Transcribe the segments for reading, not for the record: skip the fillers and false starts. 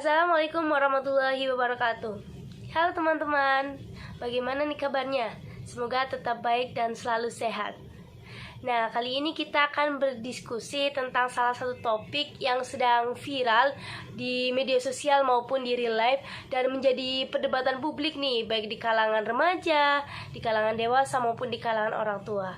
Assalamualaikum warahmatullahi wabarakatuh. Halo teman-teman, bagaimana nih kabarnya? Semoga tetap baik dan selalu sehat. Nah, kali ini kita akan berdiskusi tentang salah satu topik yang sedang viral di media sosial maupun di real life dan menjadi perdebatan publik nih, baik di kalangan remaja, di kalangan dewasa maupun di kalangan orang tua.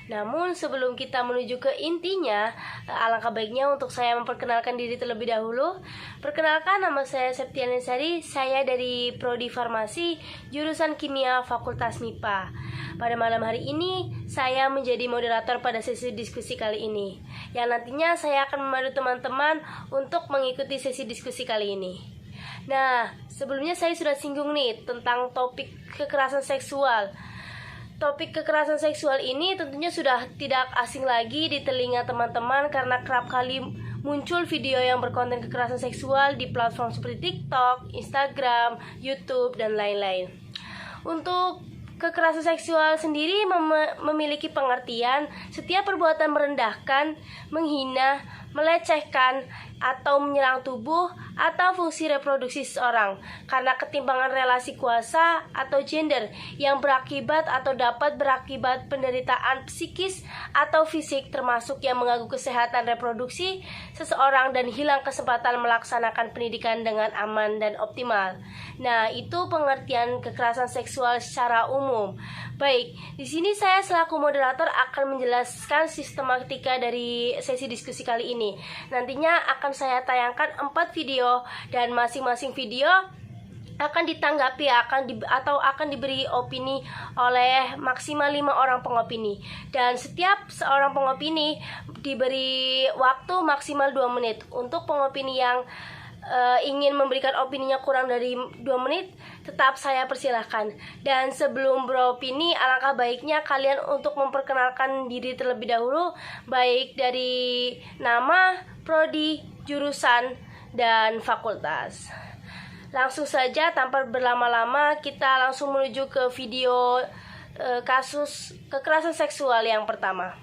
Namun sebelum kita menuju ke intinya, alangkah baiknya untuk saya memperkenalkan diri terlebih dahulu. Perkenalkan, nama saya Septiana Sari, saya dari Prodi Farmasi, jurusan Kimia Fakultas MIPA. Pada malam hari ini, saya menjadi moderator pada sesi diskusi kali ini, yang nantinya saya akan memandu teman-teman untuk mengikuti sesi diskusi kali ini. Nah, sebelumnya saya sudah singgung nih tentang topik kekerasan seksual. Topik kekerasan seksual ini tentunya sudah tidak asing lagi di telinga teman-teman karena kerap kali muncul video yang berkonten kekerasan seksual di platform seperti TikTok, Instagram, YouTube, dan lain-lain. Untuk kekerasan seksual sendiri memiliki pengertian setiap perbuatan merendahkan, menghina, melecehkan, atau menyerang tubuh atau fungsi reproduksi seseorang karena ketimpangan relasi kuasa atau gender yang berakibat atau dapat berakibat penderitaan psikis atau fisik, termasuk yang mengganggu kesehatan reproduksi seseorang dan hilang kesempatan melaksanakan pendidikan dengan aman dan optimal. Nah, itu pengertian kekerasan seksual secara umum. Baik, di sini saya selaku moderator akan menjelaskan sistematika dari sesi diskusi kali ini. Nantinya akan saya tayangkan 4 video dan masing-masing video akan ditanggapi akan diberi opini oleh maksimal 5 orang pengopini, dan setiap seorang pengopini diberi waktu maksimal 2 menit. Untuk pengopini yang ingin memberikan opininya kurang dari 2 menit, tetap saya persilahkan. Dan sebelum beropini, alangkah baiknya kalian untuk memperkenalkan diri terlebih dahulu, baik dari nama, prodi, jurusan, dan fakultas. Langsung saja tanpa berlama-lama, kita langsung menuju ke video kasus kekerasan seksual yang pertama.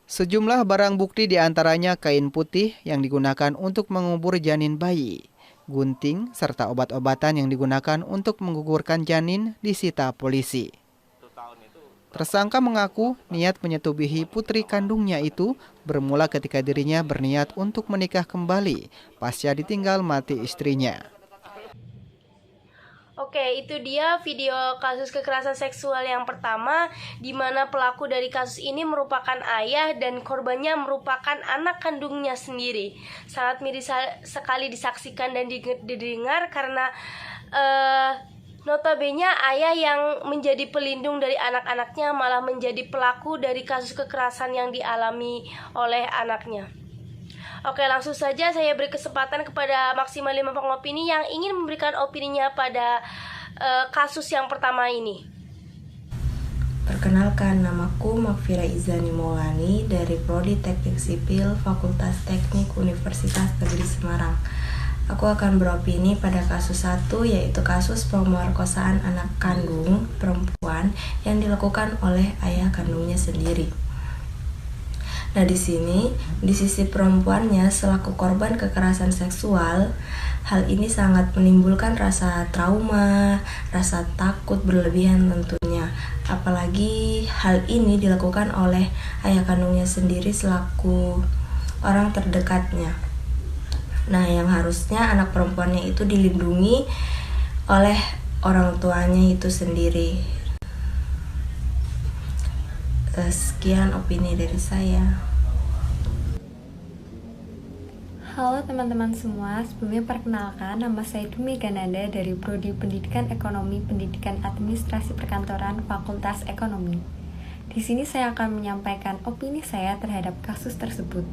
Sejumlah barang bukti diantaranya kain putih yang digunakan untuk mengubur janin bayi, gunting, serta obat-obatan yang digunakan untuk menggugurkan janin disita polisi. Tersangka mengaku niat menyetubuhi putri kandungnya itu bermula ketika dirinya berniat untuk menikah kembali pasca ditinggal mati istrinya. Oke, itu dia video kasus kekerasan seksual yang pertama, di mana pelaku dari kasus ini merupakan ayah dan korbannya merupakan anak kandungnya sendiri. Sangat miris sekali disaksikan dan didengar karena notabene ayah yang menjadi pelindung dari anak-anaknya malah menjadi pelaku dari kasus kekerasan yang dialami oleh anaknya. Oke, langsung saja saya beri kesempatan kepada maksimal 5 pengopini yang ingin memberikan opininya pada kasus yang pertama ini. Perkenalkan, namaku Makfira Izani Maulani dari Prodi Teknik Sipil Fakultas Teknik Universitas Negeri Semarang. Aku akan beropini pada kasus 1, yaitu kasus pemerkosaan anak kandung perempuan yang dilakukan oleh ayah kandungnya sendiri. Nah, di sini di sisi perempuannya selaku korban kekerasan seksual, hal ini sangat menimbulkan rasa trauma, rasa takut berlebihan tentunya. Apalagi hal ini dilakukan oleh ayah kandungnya sendiri selaku orang terdekatnya. Nah, yang harusnya anak perempuannya itu dilindungi oleh orang tuanya itu sendiri. Sekian opini dari saya. Halo teman-teman semua, sebelumnya perkenalkan, nama saya Dumi Gananda dari Prodi Pendidikan Ekonomi Pendidikan Administrasi Perkantoran Fakultas Ekonomi. Di sini saya akan menyampaikan opini saya terhadap kasus tersebut.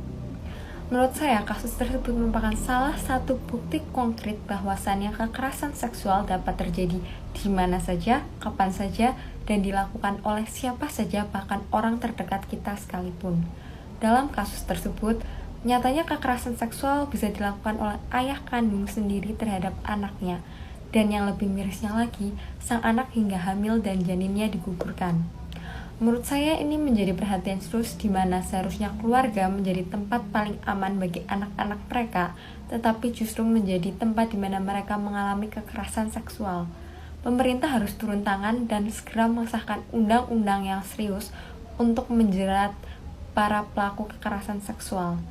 Menurut saya, kasus tersebut merupakan salah satu bukti konkret bahwasannya kekerasan seksual dapat terjadi di mana saja, kapan saja, dan dilakukan oleh siapa saja, bahkan orang terdekat kita sekalipun. Dalam kasus tersebut, nyatanya kekerasan seksual bisa dilakukan oleh ayah kandung sendiri terhadap anaknya, dan yang lebih mirisnya lagi, sang anak hingga hamil dan janinnya digugurkan. Menurut saya ini menjadi perhatian serius di mana seharusnya keluarga menjadi tempat paling aman bagi anak-anak mereka, tetapi justru menjadi tempat di mana mereka mengalami kekerasan seksual. Pemerintah harus turun tangan dan segera mengesahkan undang-undang yang serius untuk menjerat para pelaku kekerasan seksual.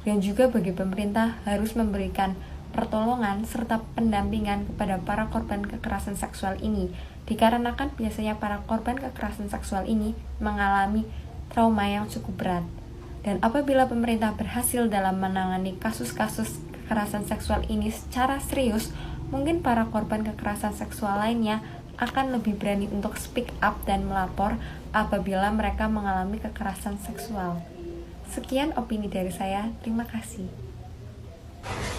Dan juga bagi pemerintah harus memberikan pertolongan serta pendampingan kepada para korban kekerasan seksual ini, dikarenakan biasanya para korban kekerasan seksual ini mengalami trauma yang cukup berat. Dan apabila pemerintah berhasil dalam menangani kasus-kasus kekerasan seksual ini secara serius, mungkin para korban kekerasan seksual lainnya akan lebih berani untuk speak up dan melapor apabila mereka mengalami kekerasan seksual. Sekian opini dari saya, terima kasih.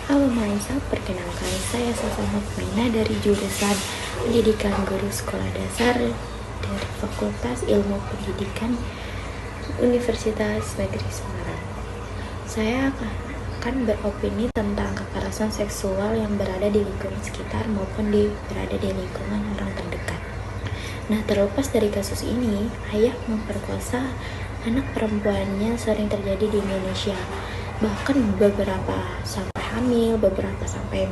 Halo Maisa, perkenalkan saya Sasa Mukmina dari jurusan Pendidikan Guru Sekolah Dasar dari Fakultas Ilmu Pendidikan Universitas Negeri Semarang. Saya akan beropini tentang kekerasan seksual yang berada di lingkungan sekitar maupun berada di lingkungan orang terdekat. Nah, terlepas dari kasus ini, ayah memperkosa anak perempuannya sering terjadi di Indonesia. Bahkan beberapa sampai hamil, beberapa sampai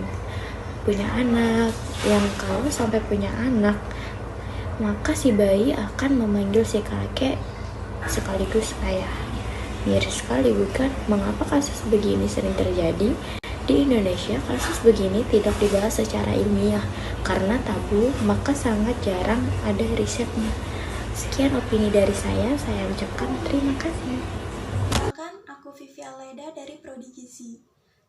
punya anak. Yang kalau sampai punya anak, maka si bayi akan memanggil si kakek sekaligus ayah. Miris sekali bukan? Mengapa kasus begini sering terjadi? Di Indonesia, kasus begini tidak dibahas secara ilmiah karena tabu, maka sangat jarang ada risetnya. Sekian opini dari saya ucapkan terima kasih. Aku Vivi Aleda dari Prodi Gizi.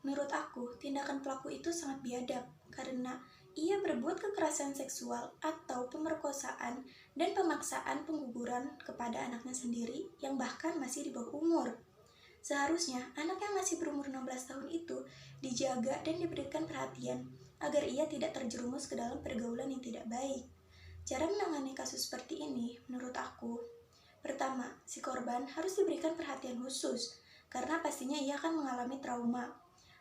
Menurut aku, tindakan pelaku itu sangat biadab karena ia berbuat kekerasan seksual atau pemerkosaan dan pemaksaan pengguguran kepada anaknya sendiri yang bahkan masih di bawah umur. Seharusnya anak yang masih berumur 16 tahun itu dijaga dan diberikan perhatian agar ia tidak terjerumus ke dalam pergaulan yang tidak baik. Cara menangani kasus seperti ini menurut aku, pertama, si korban harus diberikan perhatian khusus karena pastinya ia akan mengalami trauma.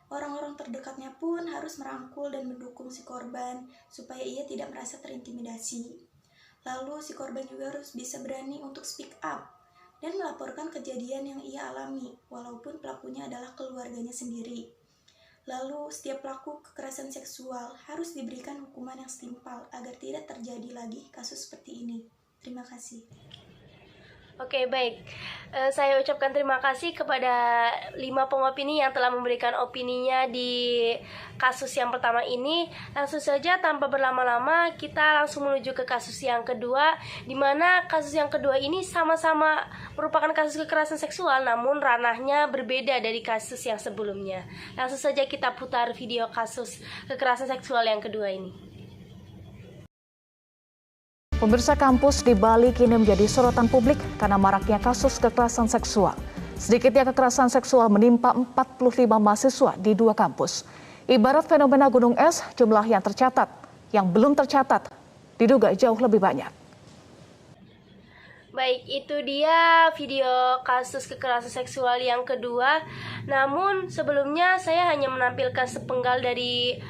Orang-orang terdekatnya pun harus merangkul dan mendukung si korban supaya ia tidak merasa terintimidasi. Lalu si korban juga harus bisa berani untuk speak up dan melaporkan kejadian yang ia alami walaupun pelakunya adalah keluarganya sendiri. Lalu setiap pelaku kekerasan seksual harus diberikan hukuman yang setimpal agar tidak terjadi lagi kasus seperti ini. Terima kasih. Oke, baik. Saya ucapkan terima kasih kepada 5 pengopini yang telah memberikan opininya di kasus yang pertama ini. Langsung saja tanpa berlama-lama kita langsung menuju ke kasus yang kedua, di mana kasus yang kedua ini sama-sama merupakan kasus kekerasan seksual, namun ranahnya berbeda dari kasus yang sebelumnya. Langsung saja kita putar video kasus kekerasan seksual yang kedua ini. Pemirsa, kampus di Bali kini menjadi sorotan publik karena maraknya kasus kekerasan seksual. Sedikitnya kekerasan seksual menimpa 45 mahasiswa di 2 kampus. Ibarat fenomena gunung es, jumlah yang tercatat, yang belum tercatat, diduga jauh lebih banyak. Baik, itu dia video kasus kekerasan seksual yang kedua. Namun sebelumnya saya hanya menampilkan sepenggal dari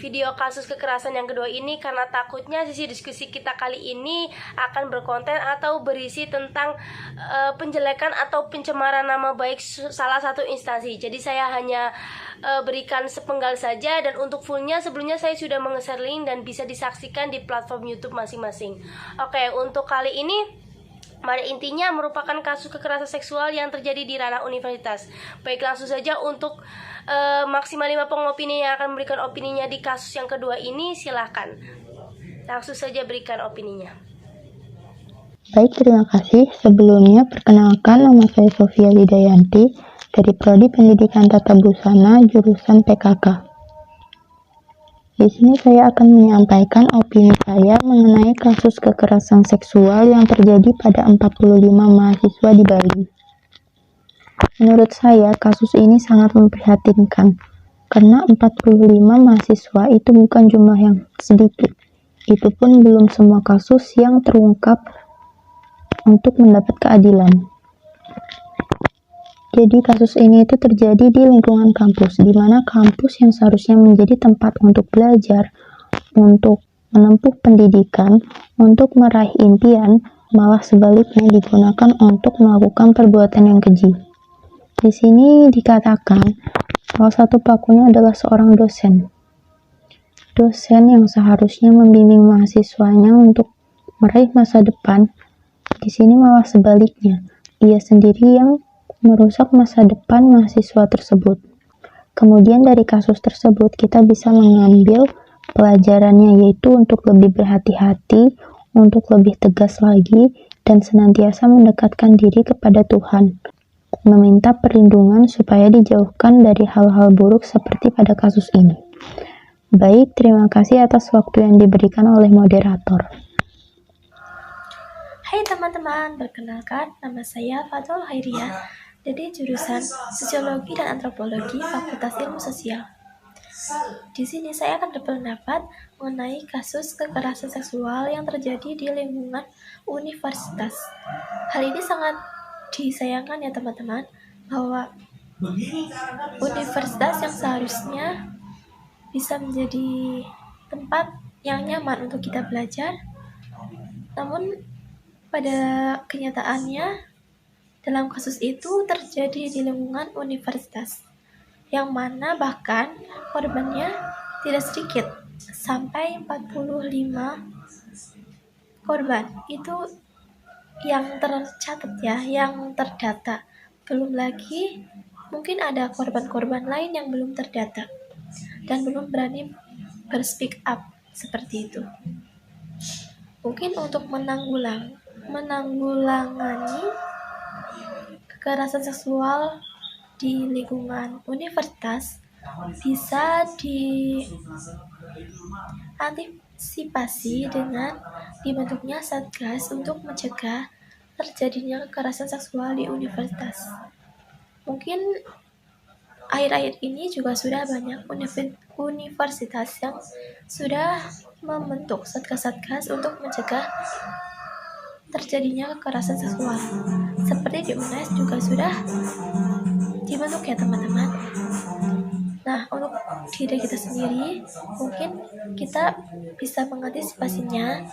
video kasus kekerasan yang kedua ini karena takutnya sisi diskusi kita kali ini akan berkonten atau berisi tentang penjelekan atau pencemaran nama baik salah satu instansi. Jadi saya hanya berikan sepenggal saja, dan untuk fullnya sebelumnya saya sudah menge-share link dan bisa disaksikan di platform YouTube masing-masing. Oke, untuk kali ini pada intinya merupakan kasus kekerasan seksual yang terjadi di ranah universitas. Baik, langsung saja untuk maksimal 5 pengopini yang akan memberikan opininya di kasus yang kedua ini, silahkan. Langsung saja berikan opininya. Baik, terima kasih. Sebelumnya perkenalkan, nama saya Sofia Lidayanti dari Prodi Pendidikan Tata Busana jurusan PKK. Di sini saya akan menyampaikan opini saya mengenai kasus kekerasan seksual yang terjadi pada 45 mahasiswa di Bali. Menurut saya, kasus ini sangat memprihatinkan, karena 45 mahasiswa itu bukan jumlah yang sedikit. Itu pun belum semua kasus yang terungkap untuk mendapat keadilan. Jadi kasus ini itu terjadi di lingkungan kampus, di mana kampus yang seharusnya menjadi tempat untuk belajar, untuk menempuh pendidikan, untuk meraih impian, malah sebaliknya digunakan untuk melakukan perbuatan yang keji. Di sini dikatakan salah satu pelakunya adalah seorang dosen. Dosen yang seharusnya membimbing mahasiswanya untuk meraih masa depan, di sini malah sebaliknya, ia sendiri yang merusak masa depan mahasiswa tersebut. Kemudian dari kasus tersebut kita bisa mengambil pelajarannya, yaitu untuk lebih berhati-hati, untuk lebih tegas lagi, dan senantiasa mendekatkan diri kepada Tuhan, meminta perlindungan supaya dijauhkan dari hal-hal buruk seperti pada kasus ini. Baik, terima kasih atas waktu yang diberikan oleh moderator. Hai teman-teman, perkenalkan nama saya Fatul Hairiyah dari jurusan Sosiologi dan Antropologi Fakultas Ilmu Sosial. Di sini saya akan berpendapat mengenai kasus kekerasan seksual yang terjadi di lingkungan universitas. Hal ini sangat disayangkan ya teman-teman, bahwa universitas yang seharusnya bisa menjadi tempat yang nyaman untuk kita belajar, namun pada kenyataannya dalam kasus itu terjadi di lingkungan universitas, yang mana bahkan korbannya tidak sedikit, sampai 45 korban. Itu yang tercatat ya, yang terdata. Belum lagi mungkin ada korban-korban lain yang belum terdata dan belum berani berspeak up seperti itu. Mungkin untuk menanggulangani kekerasan seksual di lingkungan universitas bisa diantisipasi dengan dibentuknya satgas untuk mencegah terjadinya kekerasan seksual di universitas. Mungkin akhir-akhir ini juga sudah banyak universitas yang sudah membentuk satgas-satgas untuk mencegah terjadinya kekerasan seksual. Seperti di UNES juga sudah dibentuk ya teman-teman. Nah, untuk diri kita sendiri, mungkin kita bisa mengantisipasinya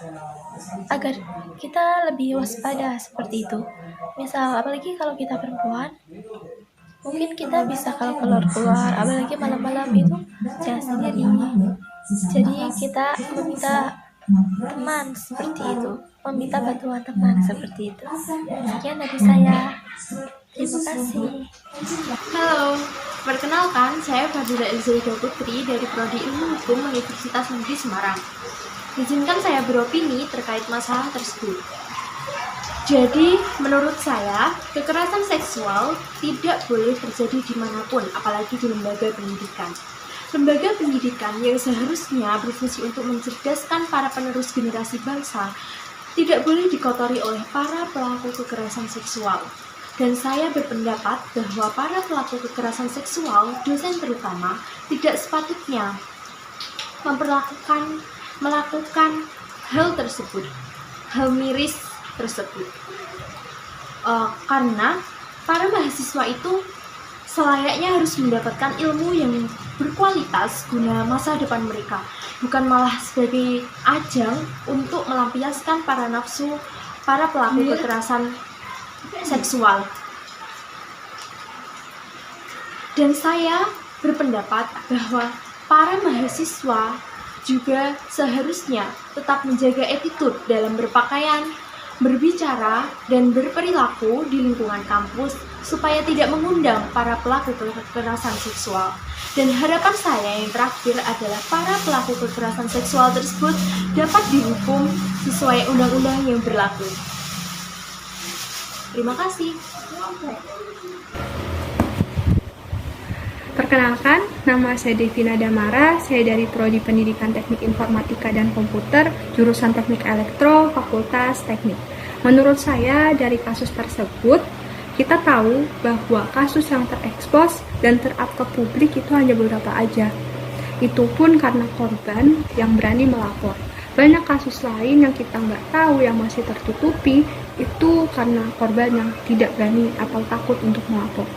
agar kita lebih waspada seperti itu. Misal, apalagi kalau kita perempuan, mungkin kita bisa kalau keluar-keluar, apalagi malam-malam itu jangan sendiri. Jadi kita meminta teman seperti itu, meminta bantuan teman seperti itu. Sekian dari saya. Terima kasih. Halo, perkenalkan saya Fadila Elzaida Putri dari Prodi Ilmu Hukum Universitas Negeri Semarang. Izinkan saya beropini terkait masalah tersebut. Jadi, menurut saya, kekerasan seksual tidak boleh terjadi dimanapun, apalagi di lembaga pendidikan. Lembaga pendidikan yang seharusnya berfungsi untuk mencerdaskan para penerus generasi bangsa, tidak boleh dikotori oleh para pelaku kekerasan seksual. Dan saya berpendapat bahwa para pelaku kekerasan seksual, dosen terutama, tidak sepatutnya melakukan hal tersebut, hal miris tersebut. Karena para mahasiswa itu selayaknya harus mendapatkan ilmu yang berkualitas guna masa depan mereka, bukan malah sebagai ajang untuk melampiaskan para nafsu para pelaku kekerasan seksual. Dan saya berpendapat bahwa para mahasiswa juga seharusnya tetap menjaga attitude dalam berpakaian, berbicara, dan berperilaku di lingkungan kampus supaya tidak mengundang para pelaku kekerasan seksual. Dan harapan saya yang terakhir adalah para pelaku kekerasan seksual tersebut dapat dihukum sesuai undang-undang yang berlaku. Terima kasih. Perkenalkan, nama saya Devina Damara, saya dari Prodi Pendidikan Teknik Informatika dan Komputer, jurusan Teknik Elektro, Fakultas Teknik. Menurut saya, dari kasus tersebut, kita tahu bahwa kasus yang terekspos dan ter-up ke publik itu hanya beberapa aja. Itu pun karena korban yang berani melapor. Banyak kasus lain yang kita nggak tahu yang masih tertutupi, itu karena korban yang tidak berani atau takut untuk melapor.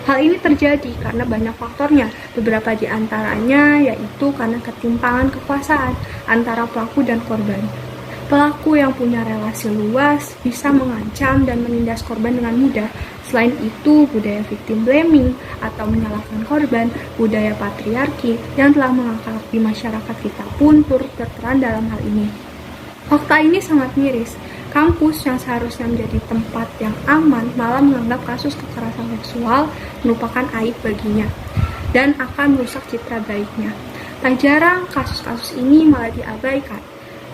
Hal ini terjadi karena banyak faktornya, beberapa di antaranya yaitu karena ketimpangan kekuasaan antara pelaku dan korban. Pelaku yang punya relasi luas bisa mengancam dan menindas korban dengan mudah. Selain itu, budaya victim blaming atau menyalahkan korban, budaya patriarki yang telah mengakar di masyarakat kita pun turut berperan dalam hal ini. Fakta ini sangat miris. Kampus yang seharusnya menjadi tempat yang aman malah menganggap kasus kekerasan seksual merupakan aib baginya dan akan merusak citra baiknya. Tak jarang kasus-kasus ini malah diabaikan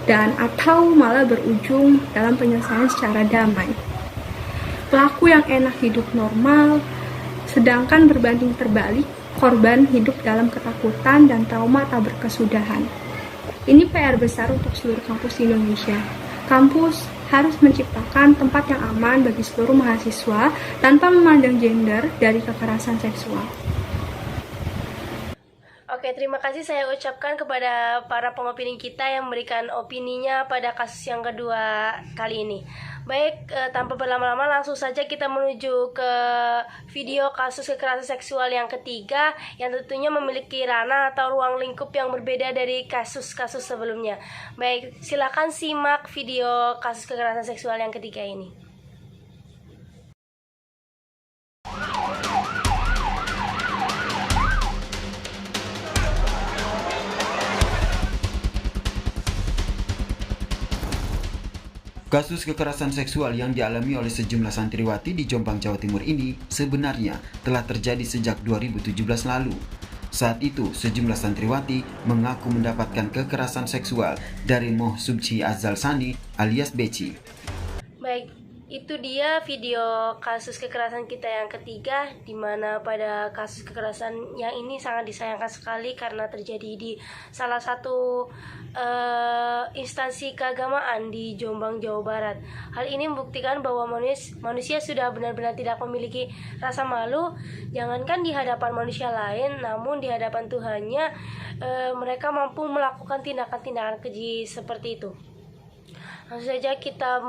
dan atau malah berujung dalam penyelesaian secara damai. Pelaku yang enak hidup normal, sedangkan berbanding terbalik, korban hidup dalam ketakutan dan trauma tak berkesudahan. Ini PR besar untuk seluruh kampus di Indonesia. Kampus harus menciptakan tempat yang aman bagi seluruh mahasiswa tanpa memandang gender dari kekerasan seksual. Oke, terima kasih saya ucapkan kepada para pengopini kita yang memberikan opininya pada kasus yang kedua kali ini. Baik, tanpa berlama-lama langsung saja kita menuju ke video kasus kekerasan seksual yang ketiga yang tentunya memiliki ranah atau ruang lingkup yang berbeda dari kasus-kasus sebelumnya. Baik, silakan simak video kasus kekerasan seksual yang ketiga ini. Kasus kekerasan seksual yang dialami oleh sejumlah santriwati di Jombang, Jawa Timur ini sebenarnya telah terjadi sejak 2017 lalu. Saat itu, sejumlah santriwati mengaku mendapatkan kekerasan seksual dari Moh Subci Azal Sani alias Beci. Baik, itu dia video kasus kekerasan kita yang ketiga, di mana pada kasus kekerasan yang ini sangat disayangkan sekali karena terjadi di salah satu instansi keagamaan di Jombang, Jawa Barat. Hal ini membuktikan bahwa manusia sudah benar-benar tidak memiliki rasa malu, jangankan di hadapan manusia lain, namun di hadapan Tuhannya mereka mampu melakukan tindakan-tindakan keji seperti itu. Langsung saja kita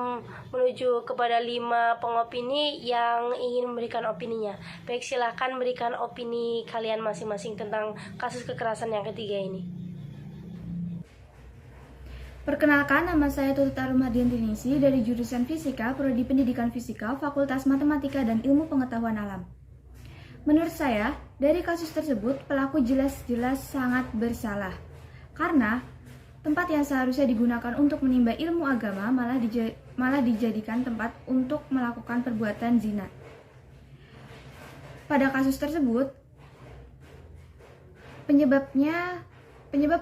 menuju kepada 5 pengopini yang ingin memberikan opininya. Baik, silakan berikan opini kalian masing-masing tentang kasus kekerasan yang ketiga ini. Perkenalkan, nama saya Tutut Arumadiantinisi dari jurusan Fisika, Prodi Pendidikan Fisika, Fakultas Matematika dan Ilmu Pengetahuan Alam. Menurut saya, dari kasus tersebut, pelaku jelas-jelas sangat bersalah. Karena tempat yang seharusnya digunakan untuk menimba ilmu agama malah dijadikan tempat untuk melakukan perbuatan zina. Pada kasus tersebut, penyebab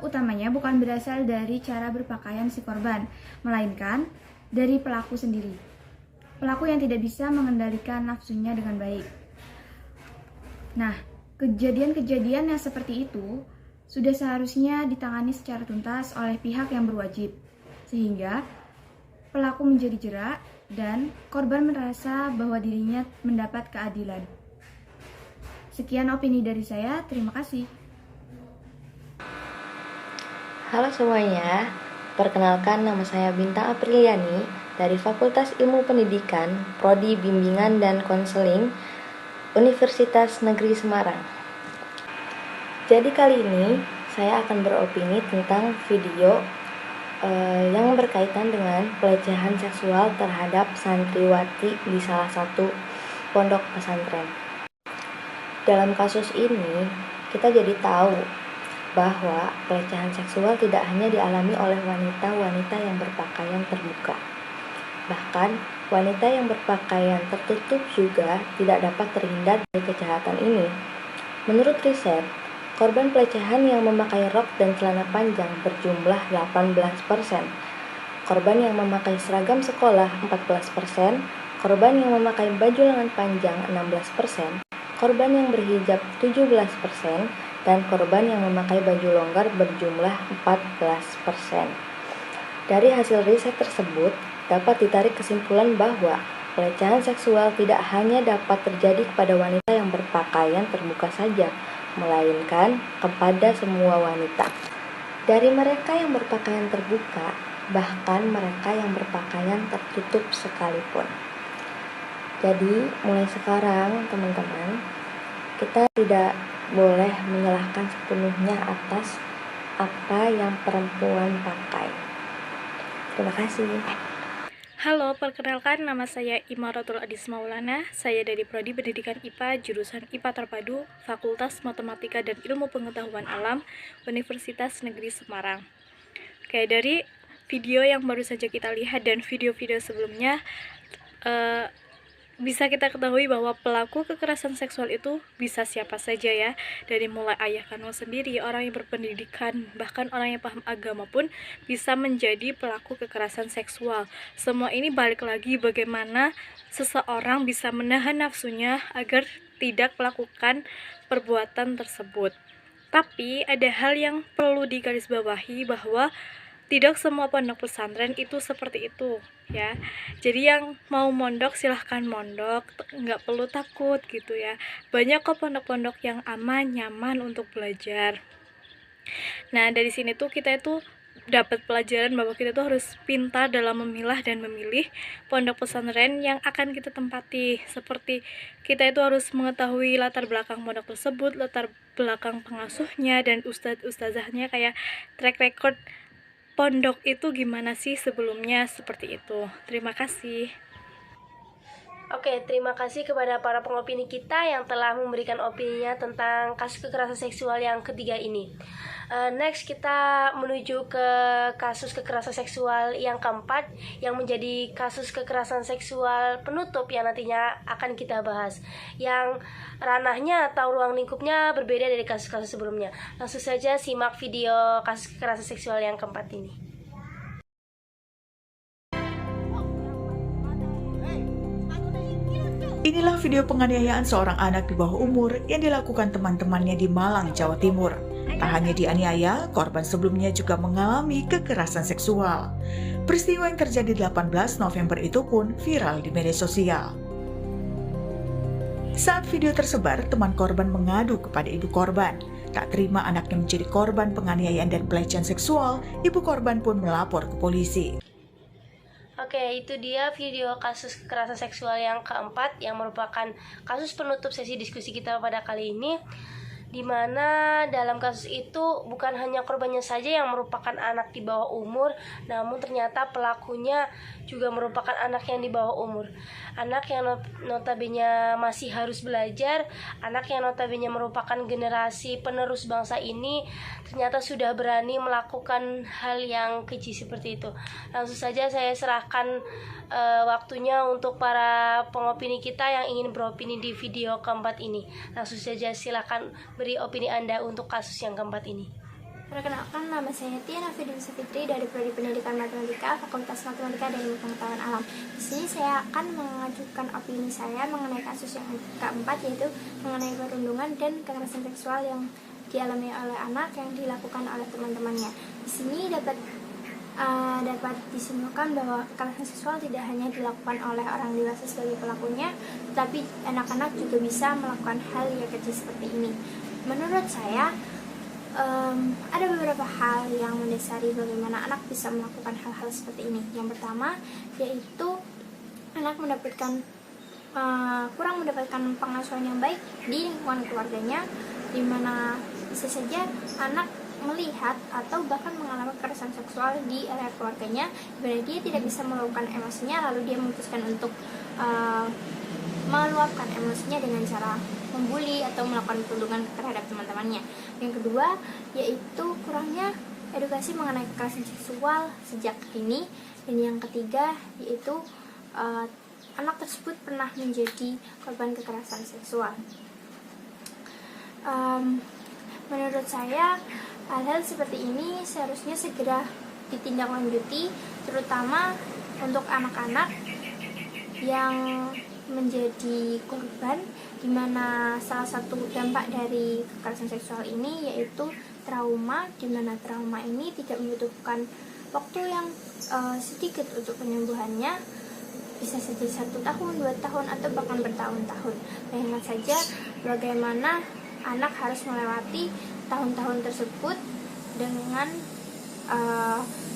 utamanya bukan berasal dari cara berpakaian si korban, melainkan dari pelaku sendiri. Pelaku yang tidak bisa mengendalikan nafsunya dengan baik. Nah, kejadian-kejadian yang seperti itu sudah seharusnya ditangani secara tuntas oleh pihak yang berwajib, sehingga pelaku menjadi jerak dan korban merasa bahwa dirinya mendapat keadilan. Sekian opini dari saya, terima kasih. Halo semuanya, perkenalkan nama saya Bintang Apriliani dari Fakultas Ilmu Pendidikan, Prodi Bimbingan dan Konseling, Universitas Negeri Semarang. Jadi kali ini saya akan beropini tentang video yang berkaitan dengan pelecehan seksual terhadap santriwati di salah satu pondok pesantren. Dalam kasus ini, kita jadi tahu bahwa pelecehan seksual tidak hanya dialami oleh wanita-wanita yang berpakaian terbuka. Bahkan, wanita yang berpakaian tertutup juga tidak dapat terhindar dari kejahatan ini. Menurut riset, korban pelecehan yang memakai rok dan celana panjang berjumlah 18%, korban yang memakai seragam sekolah 14%, korban yang memakai baju lengan panjang 16%, korban yang berhijab 17%, dan korban yang memakai baju longgar berjumlah 14%. Dari hasil riset tersebut, dapat ditarik kesimpulan bahwa pelecehan seksual tidak hanya dapat terjadi kepada wanita yang berpakaian terbuka saja, melainkan kepada semua wanita. Dari mereka yang berpakaian terbuka, bahkan mereka yang berpakaian tertutup sekalipun. Jadi, mulai sekarang, teman-teman, kita tidak boleh menyalahkan sepenuhnya atas apa yang perempuan pakai. Terima kasih. Halo, perkenalkan nama saya Imaratul Adis Maulana. Saya dari Prodi Pendidikan IPA, jurusan IPA Terpadu, Fakultas Matematika dan Ilmu Pengetahuan Alam, Universitas Negeri Semarang. Oke, dari video yang baru saja kita lihat dan video-video sebelumnya, bisa kita ketahui bahwa pelaku kekerasan seksual itu bisa siapa saja ya. Dari mulai ayah kandung sendiri, orang yang berpendidikan, bahkan orang yang paham agama pun bisa menjadi pelaku kekerasan seksual. Semua ini balik lagi bagaimana seseorang bisa menahan nafsunya agar tidak melakukan perbuatan tersebut. Tapi ada hal yang perlu digarisbawahi bahwa tidak semua pondok pesantren itu seperti itu ya. Jadi yang mau mondok silahkan mondok, nggak perlu takut gitu ya. Banyak kok pondok-pondok yang aman, nyaman untuk belajar. Nah dari sini tuh kita itu dapat pelajaran bahwa kita tuh harus pintar dalam memilah dan memilih pondok pesantren yang akan kita tempati. Seperti kita itu harus mengetahui latar belakang pondok tersebut, latar belakang pengasuhnya dan ustadz-ustazahnya, kayak track record pondok itu gimana sih sebelumnya, seperti itu. Terima kasih. Oke, terima kasih kepada para pengopini kita yang telah memberikan opininya tentang kasus kekerasan seksual yang ketiga ini. Next kita menuju ke kasus kekerasan seksual yang keempat, yang menjadi kasus kekerasan seksual penutup yang nantinya akan kita bahas, yang ranahnya atau ruang lingkupnya berbeda dari kasus-kasus sebelumnya. Langsung saja simak video kasus kekerasan seksual yang keempat ini. Inilah video penganiayaan seorang anak di bawah umur yang dilakukan teman-temannya di Malang, Jawa Timur. Tak hanya dianiaya, korban sebelumnya juga mengalami kekerasan seksual. Peristiwa yang terjadi 18 November itu pun viral di media sosial. Saat video tersebar, teman korban mengadu kepada ibu korban. Tak terima anaknya menjadi korban penganiayaan dan pelecehan seksual, ibu korban pun melapor ke polisi. Oke, itu dia video kasus kekerasan seksual yang keempat, yang merupakan kasus penutup sesi diskusi kita pada kali ini, di mana dalam kasus itu bukan hanya korbannya saja yang merupakan anak di bawah umur, namun ternyata pelakunya juga merupakan anak yang di bawah umur. Anak yang notabene masih harus belajar, anak yang notabene merupakan generasi penerus bangsa ini, ternyata sudah berani melakukan hal yang keji seperti itu. Langsung saja saya serahkan waktunya untuk para pengopini kita yang ingin beropini di video keempat ini. Langsung saja silakan beri opini Anda untuk kasus yang keempat ini. Perkenalkan, nama saya Tiana Firdausi Fitri dari Prodi Pendidikan Matematika, Fakultas Matematika dan Ilmu Pengetahuan Alam. Di sini saya akan mengajukan opini saya mengenai kasus yang keempat, yaitu mengenai perundungan dan kekerasan seksual yang dialami oleh anak yang dilakukan oleh teman-temannya. Di sini dapat disimpulkan bahwa kekerasan seksual tidak hanya dilakukan oleh orang dewasa sebagai pelakunya, tetapi anak-anak juga bisa melakukan hal yang kecil seperti ini. Menurut saya, ada beberapa hal yang mendasari bagaimana anak bisa melakukan hal-hal seperti ini. Yang pertama yaitu anak kurang mendapatkan pengasuhan yang baik di lingkungan keluarganya, di mana bisa saja anak melihat atau bahkan mengalami kekerasan seksual di area keluarganya, di mana dia tidak bisa meluapkan emosinya, lalu dia memutuskan untuk meluapkan emosinya dengan cara membuli atau melakukan perundungan terhadap teman-temannya. Yang kedua yaitu kurangnya edukasi mengenai kekerasan seksual sejak dini. Dan yang ketiga yaitu anak tersebut pernah menjadi korban kekerasan seksual. Menurut saya hal-hal seperti ini seharusnya segera ditindaklanjuti, terutama untuk anak-anak yang menjadi korban, di mana salah satu dampak dari kekerasan seksual ini yaitu trauma, di mana trauma ini tidak membutuhkan waktu yang sedikit untuk penyembuhannya, bisa saja 1 tahun, 2 tahun, atau bahkan bertahun-tahun. Bayangkan saja bagaimana anak harus melewati tahun-tahun tersebut dengan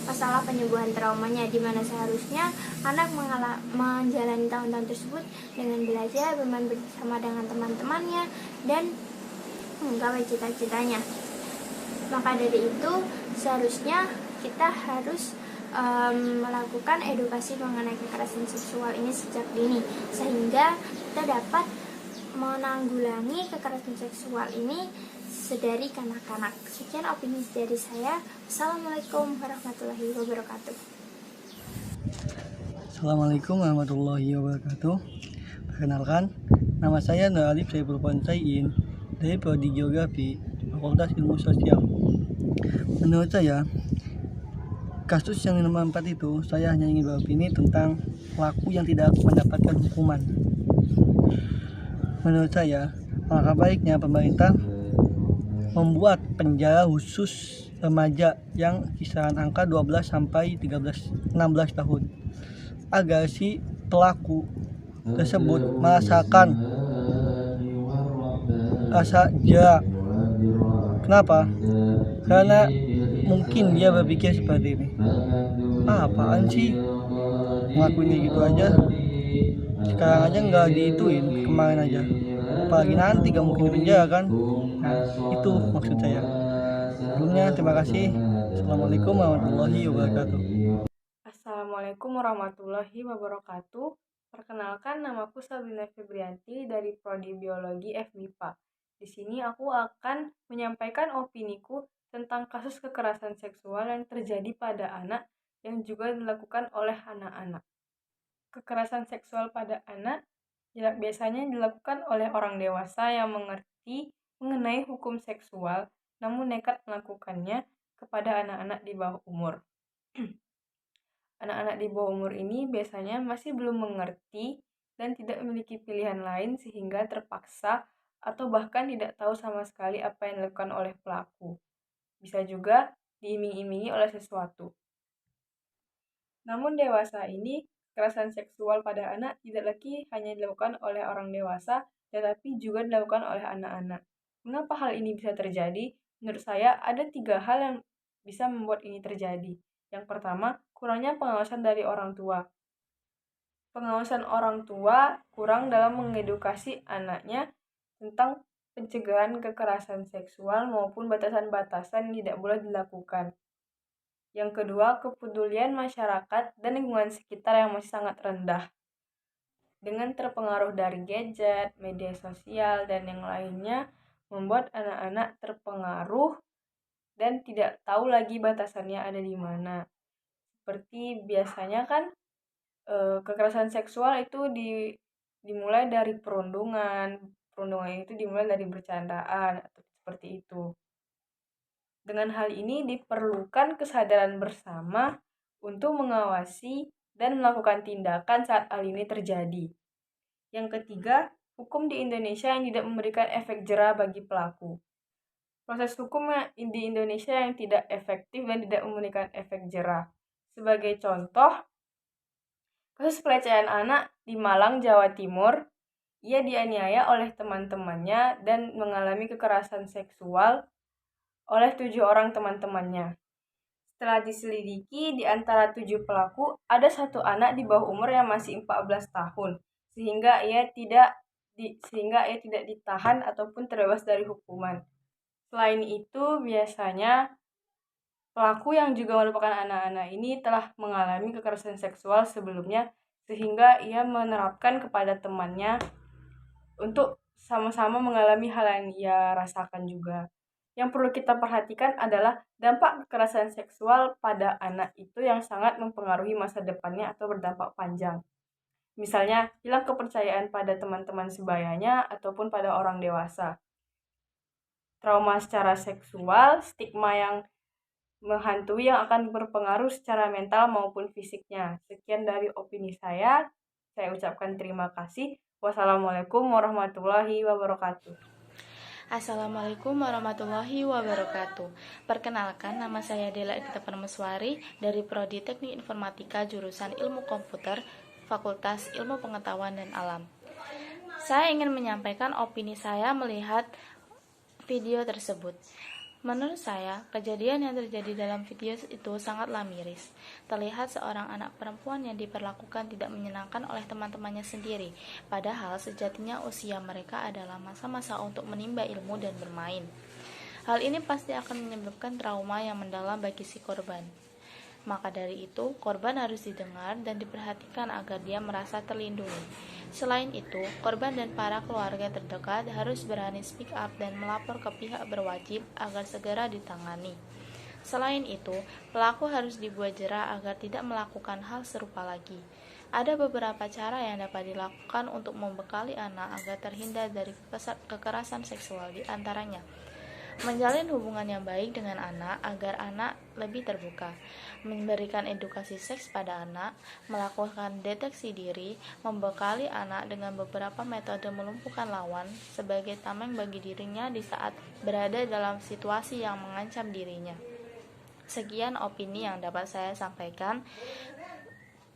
masalah penyembuhan traumanya, di mana seharusnya anak menjalani tahun-tahun tersebut dengan belajar, bermain bersama dengan teman-temannya, dan menggapai cita-citanya. Maka dari itu seharusnya kita harus melakukan edukasi mengenai kekerasan seksual ini sejak dini, sehingga kita dapat menanggulangi kekerasan seksual ini sedari kanak-kanak. Sekian opini dari saya. Assalamualaikum warahmatullahi wabarakatuh. Assalamualaikum warahmatullahi wabarakatuh. Perkenalkan, nama saya Nur Alif Saiful Fonsaiin dari Prodi Geografi, Fakultas Ilmu Sosial. Menurut saya, kasus yang nomor 4 itu, saya hanya ingin beropini tentang pelaku yang tidak mendapatkan hukuman. Menurut saya, alangkah baiknya pemerintah membuat penjara khusus remaja yang kisaran angka 12 sampai 16 tahun, agar si pelaku tersebut merasakan rasa jerak. Kenapa? Karena mungkin dia berpikir seperti ini, apaan sih ngelakuinnya gitu aja, sekarang aja nggak diituin, kemarin aja, apalagi nanti gak mungkin dipenjara kan. Nah, itu maksud saya. Sebelumnya terima kasih. Assalamualaikum warahmatullahi wabarakatuh. Assalamualaikum warahmatullahi wabarakatuh. Perkenalkan, namaku Sabrina Febrianti dari Prodi Biologi FMIPA. Di sini aku akan menyampaikan opiniku tentang kasus kekerasan seksual yang terjadi pada anak yang juga dilakukan oleh anak-anak. Kekerasan seksual pada anak biasanya dilakukan oleh orang dewasa yang mengerti mengenai hukum seksual, namun nekat melakukannya kepada anak-anak di bawah umur. Anak-anak di bawah umur ini biasanya masih belum mengerti dan tidak memiliki pilihan lain sehingga terpaksa atau bahkan tidak tahu sama sekali apa yang dilakukan oleh pelaku. Bisa juga diiming-imingi oleh sesuatu. Namun dewasa ini, kekerasan seksual pada anak tidak lagi hanya dilakukan oleh orang dewasa, tetapi juga dilakukan oleh anak-anak. Mengapa hal ini bisa terjadi? Menurut saya ada 3 hal yang bisa membuat ini terjadi. Yang pertama, kurangnya pengawasan dari orang tua. Pengawasan orang tua kurang dalam mengedukasi anaknya tentang pencegahan kekerasan seksual maupun batasan-batasan yang tidak boleh dilakukan. Yang kedua, kepedulian masyarakat dan lingkungan sekitar yang masih sangat rendah. Dengan terpengaruh dari gadget, media sosial, dan yang lainnya, membuat anak-anak terpengaruh dan tidak tahu lagi batasannya ada di mana. Seperti biasanya kan kekerasan seksual itu dimulai dari perundungan itu dimulai dari bercandaan atau seperti itu. Dengan hal ini diperlukan kesadaran bersama untuk mengawasi dan melakukan tindakan saat hal ini terjadi. Yang ketiga, hukum di Indonesia yang tidak memberikan efek jera bagi pelaku. Proses hukum di Indonesia yang tidak efektif dan tidak memberikan efek jera. Sebagai contoh, kasus pelecehan anak di Malang, Jawa Timur, ia dianiaya oleh teman-temannya dan mengalami kekerasan seksual oleh 7 orang teman-temannya. Setelah diselidiki, di antara 7 pelaku, ada 1 anak di bawah umur yang masih 14 tahun, sehingga ia tidak ditahan ataupun terbebas dari hukuman. Selain itu, biasanya pelaku yang juga merupakan anak-anak ini telah mengalami kekerasan seksual sebelumnya, sehingga ia menerapkan kepada temannya untuk sama-sama mengalami hal yang ia rasakan juga. Yang perlu kita perhatikan adalah dampak kekerasan seksual pada anak itu yang sangat mempengaruhi masa depannya atau berdampak panjang. Misalnya, hilang kepercayaan pada teman-teman sebayanya ataupun pada orang dewasa. Trauma secara seksual, stigma yang menghantui yang akan berpengaruh secara mental maupun fisiknya. Sekian dari opini saya ucapkan terima kasih. Wassalamualaikum warahmatullahi wabarakatuh. Assalamualaikum warahmatullahi wabarakatuh. Perkenalkan, nama saya Dela Edita Permeswari dari Prodi Teknik Informatika jurusan Ilmu Komputer, Fakultas Ilmu Pengetahuan dan Alam. Saya ingin menyampaikan opini saya melihat video tersebut. Menurut saya, kejadian yang terjadi dalam video itu sangatlah miris. Terlihat seorang anak perempuan yang diperlakukan tidak menyenangkan oleh teman-temannya sendiri, padahal sejatinya usia mereka adalah masa-masa untuk menimba ilmu dan bermain. Hal ini pasti akan menyebabkan trauma yang mendalam bagi si korban. Maka dari itu, korban harus didengar dan diperhatikan agar dia merasa terlindungi. Selain itu, korban dan para keluarga terdekat harus berani speak up dan melapor ke pihak berwajib agar segera ditangani. Selain itu, pelaku harus dibuat jera agar tidak melakukan hal serupa lagi. Ada beberapa cara yang dapat dilakukan untuk membekali anak agar terhindar dari kekerasan seksual, di antaranya menjalin hubungan yang baik dengan anak agar anak lebih terbuka, memberikan edukasi seks pada anak, melakukan deteksi diri, membekali anak dengan beberapa metode melumpuhkan lawan sebagai tameng bagi dirinya di saat berada dalam situasi yang mengancam dirinya. Sekian opini yang dapat saya sampaikan.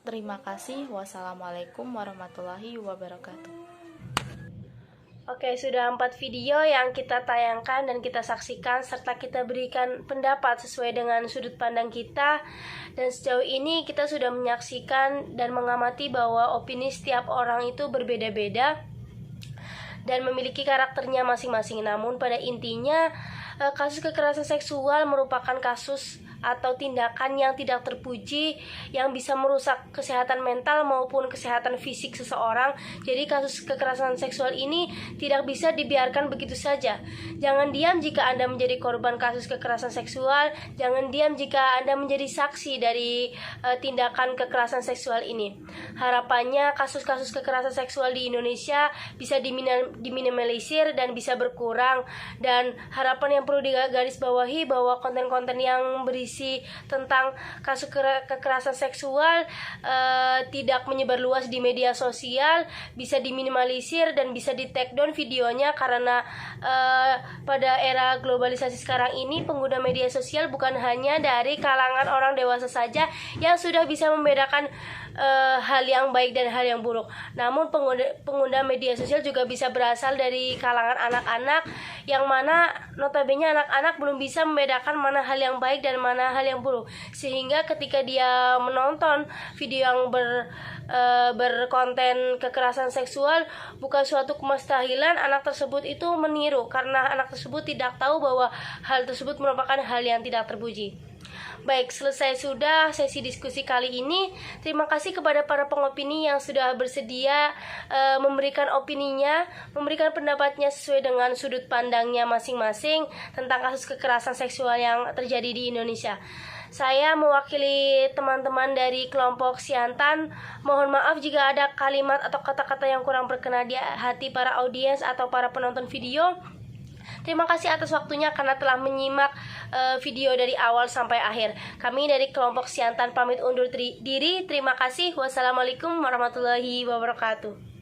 Terima kasih. Wassalamualaikum warahmatullahi wabarakatuh. Oke, sudah 4 video yang kita tayangkan dan kita saksikan serta kita berikan pendapat sesuai dengan sudut pandang kita. Dan sejauh ini kita sudah menyaksikan dan mengamati bahwa opini setiap orang itu berbeda-beda dan memiliki karakternya masing-masing. Namun pada intinya kasus kekerasan seksual merupakan kasus atau tindakan yang tidak terpuji yang bisa merusak kesehatan mental maupun kesehatan fisik seseorang. Jadi kasus kekerasan seksual ini tidak bisa dibiarkan begitu saja. Jangan diam jika Anda menjadi korban kasus kekerasan seksual. Jangan diam jika Anda menjadi saksi dari tindakan kekerasan seksual ini. Harapannya kasus-kasus kekerasan seksual di Indonesia bisa diminimalisir dan bisa berkurang. Dan harapan yang perlu digarisbawahi bahwa konten-konten yang berisi tentang kasus kekerasan seksual tidak menyebar luas di media sosial, bisa diminimalisir dan bisa di take down videonya, karena pada era globalisasi sekarang ini pengguna media sosial bukan hanya dari kalangan orang dewasa saja yang sudah bisa membedakan hal yang baik dan hal yang buruk. Namun pengguna media sosial juga bisa berasal dari kalangan anak-anak, yang mana notabene anak-anak belum bisa membedakan mana hal yang baik dan mana hal yang buruk. Sehingga ketika dia menonton video yang berkonten kekerasan seksual, bukan suatu kemustahil anak tersebut itu meniru, karena anak tersebut tidak tahu bahwa hal tersebut merupakan hal yang tidak terpuji. Baik, selesai sudah sesi diskusi kali ini. Terima kasih kepada para pengopini yang sudah bersedia memberikan opininya, memberikan pendapatnya sesuai dengan sudut pandangnya masing-masing tentang kasus kekerasan seksual yang terjadi di Indonesia. Saya mewakili teman-teman dari kelompok Siantan. Mohon maaf jika ada kalimat atau kata-kata yang kurang berkenan di hati para audiens atau para penonton video. Terima kasih atas waktunya karena telah menyimak video dari awal sampai akhir. Kami dari kelompok Siantan pamit undur diri. Terima kasih. Wassalamualaikum warahmatullahi wabarakatuh.